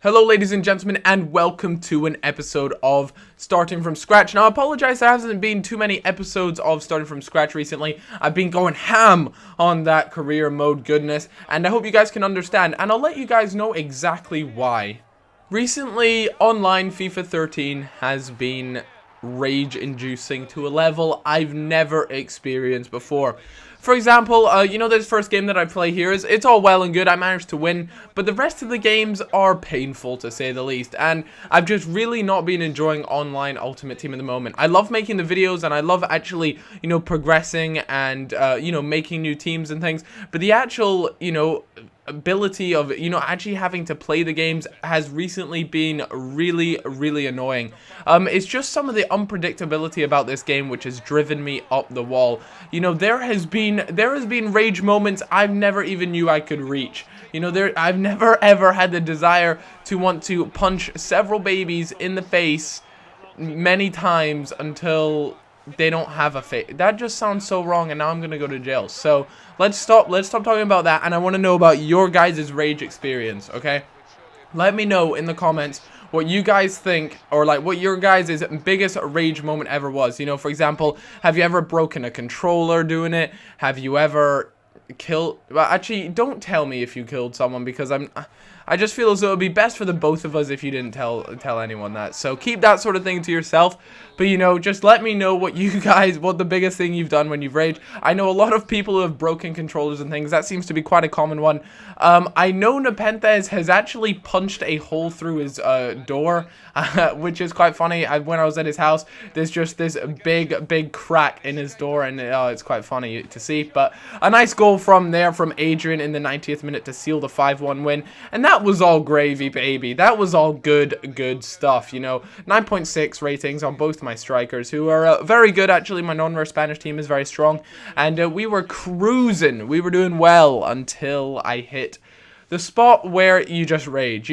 Hello ladies and gentlemen, and welcome to an episode of Starting From Scratch. Now I apologize, there hasn't been too many episodes of Starting From Scratch recently. I've been going ham on that career mode goodness, and I hope you guys can understand, and I'll let you guys know exactly why. Recently, online FIFA 13 has been rage-inducing to a level I've never experienced before. For example, this first game that I play here, it's all well and good, I managed to win, but the rest of the games are painful to say the least, and I've just really not been enjoying online Ultimate Team at the moment. I love making the videos, and I love actually, progressing and, making new teams and things, but the actual, ability of actually having to play the games has recently been really annoying. It's just some of the unpredictability about this game which has driven me up the wall. There has been rage moments I've never even knew I could reach. I've never ever had the desire to want to punch several babies in the face many times until they don't have a face. That just sounds so wrong, and now I'm gonna go to jail. So let's stop talking about that, and I want to know about your guys' rage experience. Okay, let me know in the comments what you guys think, or like what your guys' biggest rage moment ever was. For example, have you ever broken a controller doing it? Have you ever killed? Well, actually, don't tell me if you killed someone, because I just feel as though it would be best for the both of us if you didn't tell anyone that. So keep that sort of thing to yourself. But just let me know what the biggest thing you've done when you've raged. I know a lot of people who have broken controllers and things. That seems to be quite a common one. I know Nepenthes has actually punched a hole through his door, which is quite funny. When I was at his house, there's just this big crack in his door, and it's quite funny to see. But a nice goal from Adrian in the 90th minute to seal the 5-1 win, and that was all gravy, baby. That was all good stuff. 9.6 ratings on both my strikers, who are very good. Actually, my non-rare Spanish team is very strong, and we were cruising. We were doing well until I hit the spot where you just rage.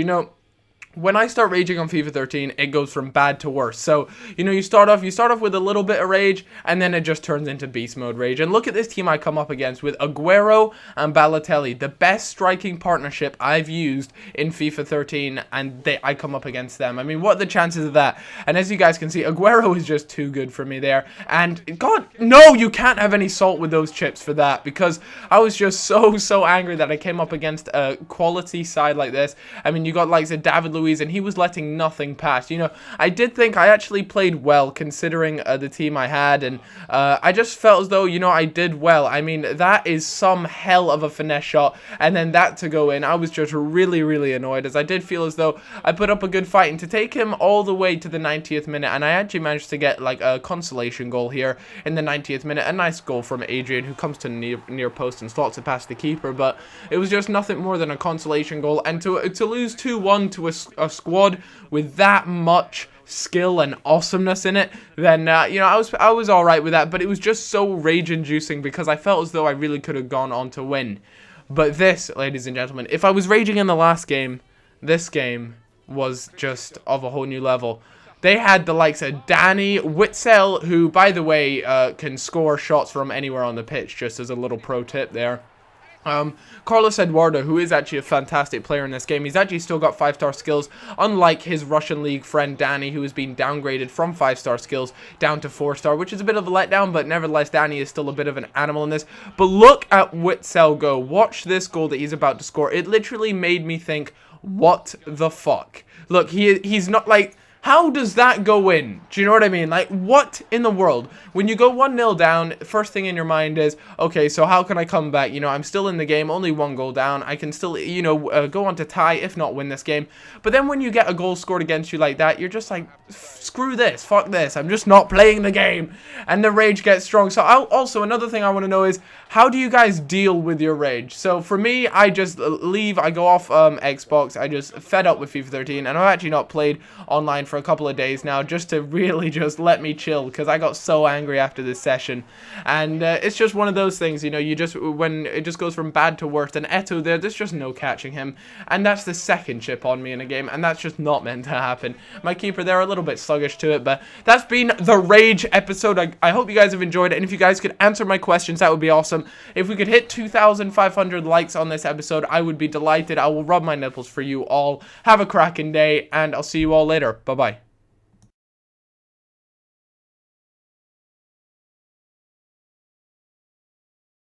When I start raging on FIFA 13, it goes from bad to worse. So, you start off with a little bit of rage, and then it just turns into beast mode rage. And look at this team I come up against with Aguero and Balotelli, the best striking partnership I've used in FIFA 13, and I come up against them. I mean, what are the chances of that? And as you guys can see, Aguero is just too good for me there. And God, no, you can't have any salt with those chips for that, because I was just so angry that I came up against a quality side like this. I mean, you got likes of David Luiz, and he was letting nothing pass. I did think I actually played well considering the team I had, and I just felt as though, I did well. I mean, that is some hell of a finesse shot, and then that to go in, I was just really annoyed, as I did feel as though I put up a good fight, and to take him all the way to the 90th minute, and I actually managed to get like a consolation goal here in the 90th minute, a nice goal from Adrian, who comes to near post and slots it past the keeper, but it was just nothing more than a consolation goal, and to lose 2-1 to a squad with that much skill and awesomeness in it, then I was all right with that. But it was just so rage inducing, because I felt as though I really could have gone on to win. But this, ladies and gentlemen, if I was raging in the last game, this game was just of a whole new level. They had the likes of Danny, Witzel, who, by the way, can score shots from anywhere on the pitch, just as a little pro tip there. Carlos Eduardo, who is actually a fantastic player in this game. He's actually still got 5-star skills, unlike his Russian League friend Danny, who has been downgraded from 5-star skills down to 4-star, which is a bit of a letdown, but nevertheless, Danny is still a bit of an animal in this. But look at Witzel go. Watch this goal that he's about to score. It literally made me think, what the fuck? Look, he's not like... How does that go in? Do you know what I mean? Like, what in the world? When you go 1-0 down, first thing in your mind is, okay, so how can I come back? I'm still in the game, only 1 goal down. I can still, go on to tie, if not win this game. But then when you get a goal scored against you like that, you're just like, screw this, fuck this. I'm just not playing the game. And the rage gets strong. So also, another thing I want to know is, how do you guys deal with your rage? So for me, I just leave, I go off Xbox, I just fed up with FIFA 13, and I've actually not played online for a couple of days now, just to really just let me chill, because I got so angry after this session. And it's just one of those things, when it just goes from bad to worse. And Eto there's just no catching him, and that's the second chip on me in a game, and that's just not meant to happen. My keeper there a little bit sluggish to it, but that's been the rage episode. I hope you guys have enjoyed it, and if you guys could answer my questions, that would be awesome. awesome. If we could hit 2,500 likes on this episode, I would be delighted. I will rub my nipples for you all. Have a cracking day, and I'll see you all later. Bye-bye.